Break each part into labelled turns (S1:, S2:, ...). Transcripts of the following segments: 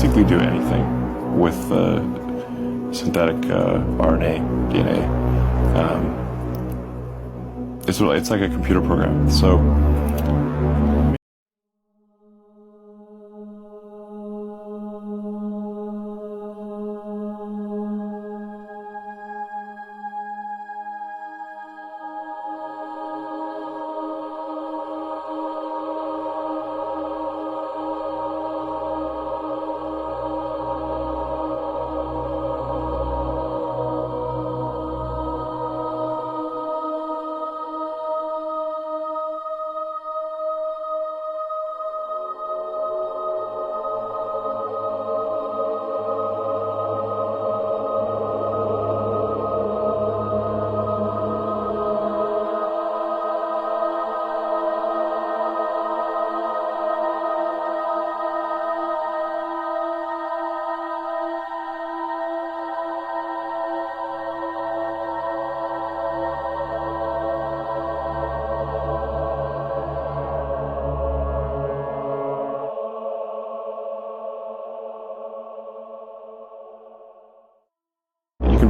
S1: basically do anything with synthetic RNA, DNA. It's like a computer program. So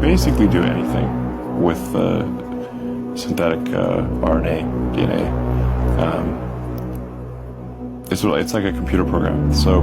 S1: basically do anything with synthetic RNA, DNA. It's like a computer program. So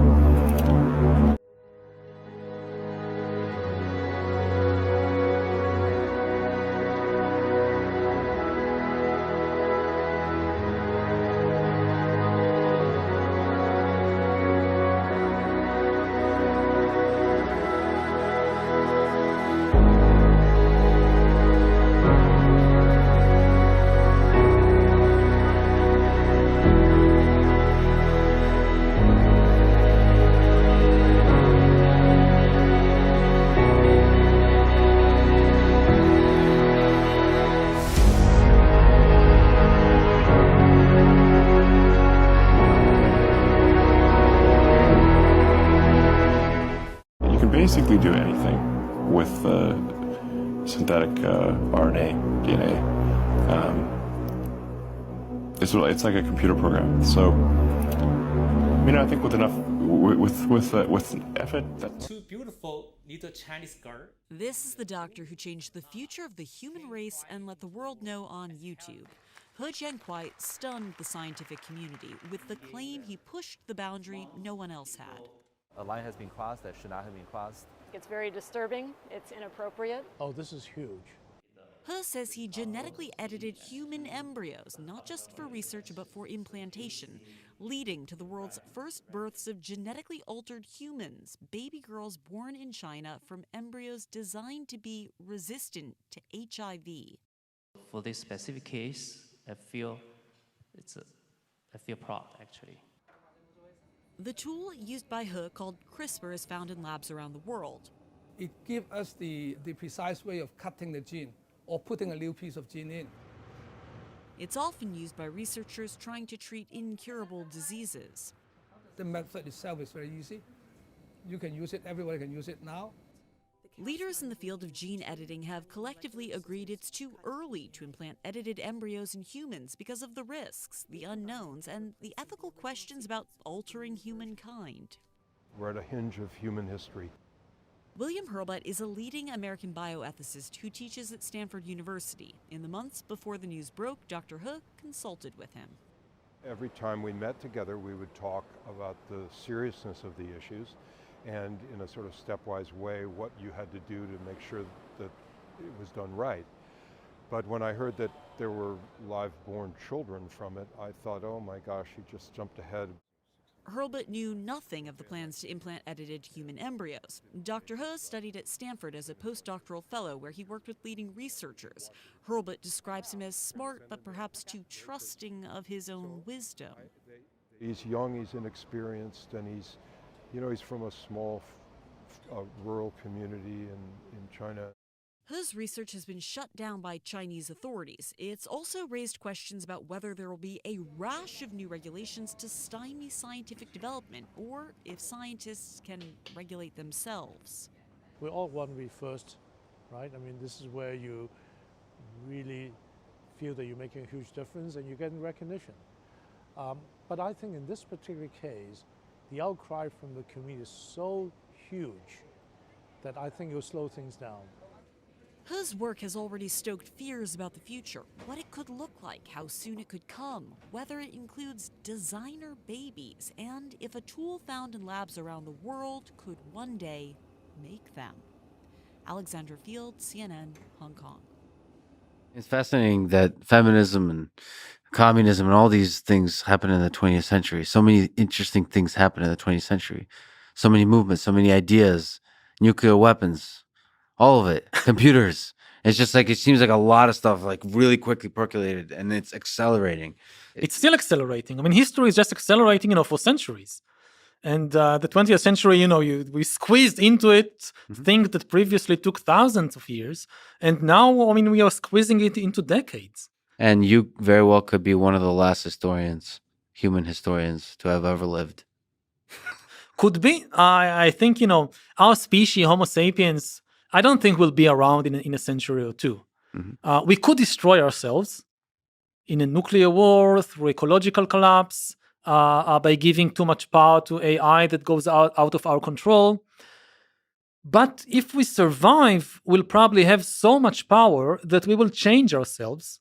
S1: basically do anything with synthetic RNA, DNA. It's like a computer program. So, I think with enough, with effort.
S2: Two beautiful little Chinese girls.
S3: This is the doctor who changed the future of the human race and let the world know on YouTube. He Jiankuai stunned the scientific community with the claim he pushed the boundary no one else had.
S4: A line has been crossed that should not have been crossed.
S5: It's very disturbing. It's inappropriate.
S6: Oh, this is huge.
S3: He says he genetically edited human embryos, not just for research but for implantation, leading to the world's first births of genetically altered humans, baby girls born in China from embryos designed to be resistant to HIV.
S2: For this specific case, I feel proud, actually.
S3: The tool used by He, called CRISPR, is found in labs around the world.
S6: It gives us the precise way of cutting the gene or putting a new piece of gene in.
S3: It's often used by researchers trying to treat incurable diseases.
S6: The method itself is very easy. You can use it, everybody can use it now.
S3: Leaders in the field of gene editing have collectively agreed it's too early to implant edited embryos in humans because of the risks, the unknowns, and the ethical questions about altering humankind.
S7: We're at a hinge of human history.
S3: William Hurlbut is a leading American bioethicist who teaches at Stanford University. In the months before the news broke, Dr. He consulted with him.
S7: Every time we met together, we would talk about the seriousness of the issues and in a sort of stepwise way what you had to do to make sure that it was done right. But when I heard that there were live-born children from it, I thought, oh my gosh, he just jumped ahead.
S3: Hurlbut knew nothing of the plans to implant edited human embryos. Dr. He studied at Stanford as a postdoctoral fellow where he worked with leading researchers. Hurlbut describes him as smart but perhaps too trusting of his own wisdom.
S7: He's young, he's inexperienced, and he's from a small rural community in China.
S3: He's research has been shut down by Chinese authorities. It's also raised questions about whether there will be a rash of new regulations to stymie scientific development, or if scientists can regulate themselves.
S6: We all want to be first, right? I mean, this is where you really feel that you're making a huge difference and you're getting recognition. But I think in this particular case, the outcry from the community is so huge that I think it will slow things down.
S3: He's work has already stoked fears about the future, what it could look like, how soon it could come, whether it includes designer babies, and if a tool found in labs around the world could one day make them. Alexandra Field, CNN, Hong Kong.
S8: It's fascinating that feminism and communism and all these things happen in the 20th century. So many interesting things happen in the 20th century. So many movements, so many ideas, nuclear weapons, all of it, computers. It's just like, it seems like a lot of stuff like really quickly percolated and it's accelerating.
S9: It's still accelerating. I mean, history is just accelerating, for centuries. And the 20th century, we squeezed into it things that previously took thousands of years. And now, I mean, we are squeezing it into decades. And
S8: you very well could be one of the last historians, human historians, to have ever lived.
S9: Could be. I think, our species, Homo sapiens, I don't think will be around in a century or two. We could destroy ourselves in a nuclear war, through ecological collapse, by giving too much power to AI that goes out of our control. But if we survive, we'll probably have so much power that we will change ourselves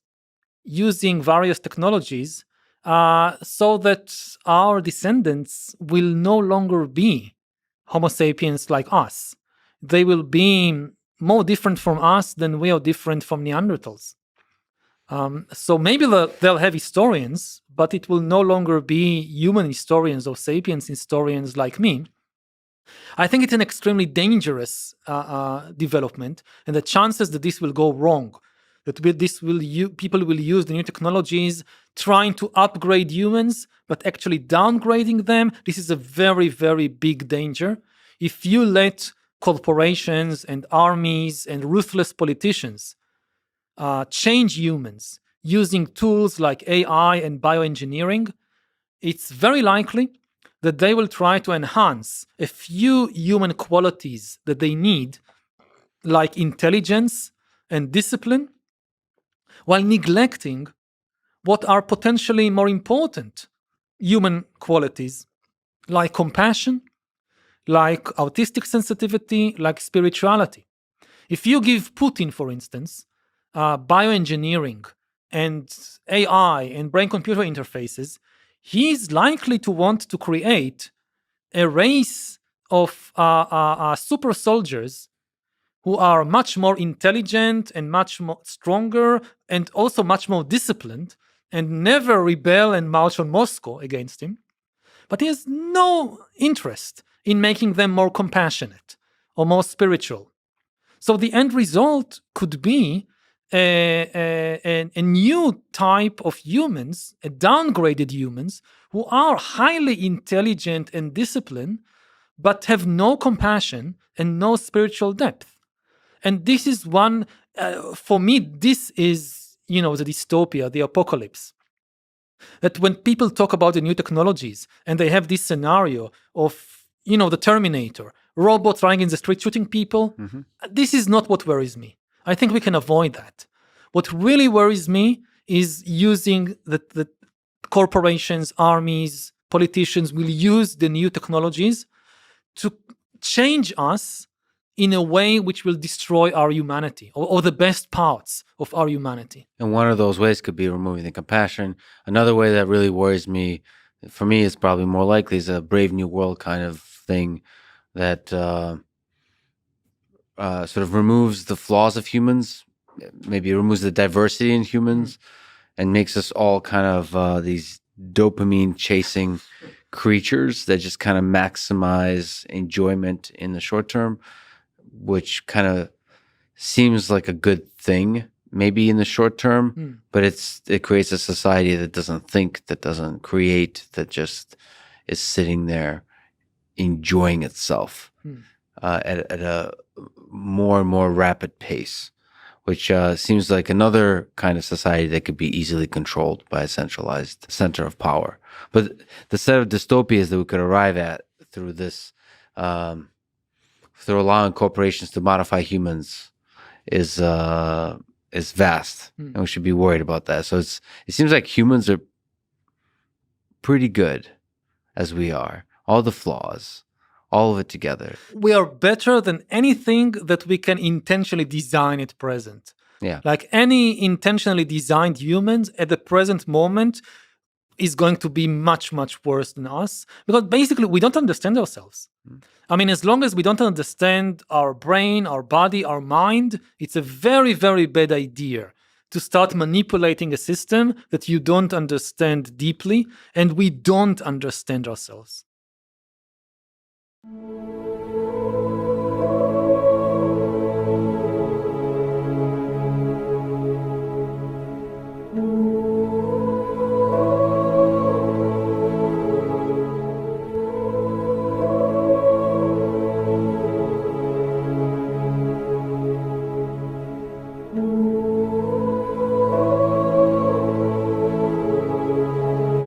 S9: using various technologies so that our descendants will no longer be Homo sapiens like us. They will be more different from us than we are different from Neanderthals. So maybe they'll have historians, but it will no longer be human historians or sapiens historians like me. I think it's an extremely dangerous development, and the chances that this will go wrong, that people will use the new technologies trying to upgrade humans, but actually downgrading them, this is a very, very big danger. If you let corporations and armies and ruthless politicians change humans using tools like AI and bioengineering, it's very likely that they will try to enhance a few human qualities that they need, like intelligence and discipline, while neglecting what are potentially more important human qualities, like compassion, like autistic sensitivity, like spirituality. If you give Putin, for instance, bioengineering and AI and brain-computer interfaces, he's likely to want to create a race of super soldiers who are much more intelligent and much more stronger and also much more disciplined and never rebel and march on Moscow against him. But he has no interest in making them more compassionate or more spiritual. So the end result could be a new type of humans, a downgraded humans, who are highly intelligent and disciplined, but have no compassion and no spiritual depth. And this is one, for me, this is, the dystopia, the apocalypse. That when people talk about the new technologies and they have this scenario of, the Terminator, robots running in the street shooting people, this is not what worries me. I think we can avoid that. What really worries me is using the corporations, armies, politicians will use the new technologies to change us in a way which will destroy our humanity or the best parts of our humanity.
S8: And one of those ways could be removing the compassion. Another way that really worries me, for me, is probably more likely is a Brave New World kind of thing that sort of removes the flaws of humans, maybe removes the diversity in humans, and makes us all kind of these dopamine-chasing creatures that just kind of maximize enjoyment in the short term, which kind of seems like a good thing, maybe in the short term, but it creates a society that doesn't think, that doesn't create, that just is sitting there enjoying itself at a more and more rapid pace, which seems like another kind of society that could be easily controlled by a centralized center of power. But the set of dystopias that we could arrive at through this, through allowing corporations to modify humans, is vast, and we should be worried about that. So it seems like humans are pretty good as we are. All the flaws, all of it together.
S9: We are better than anything that we can intentionally design at present.
S8: Yeah.
S9: Like any intentionally designed humans at the present moment is going to be much, much worse than us, because basically we don't understand ourselves. I mean, as long as we don't understand our brain, our body, our mind, it's a very, very bad idea to start manipulating a system that you don't understand deeply, and we don't understand ourselves.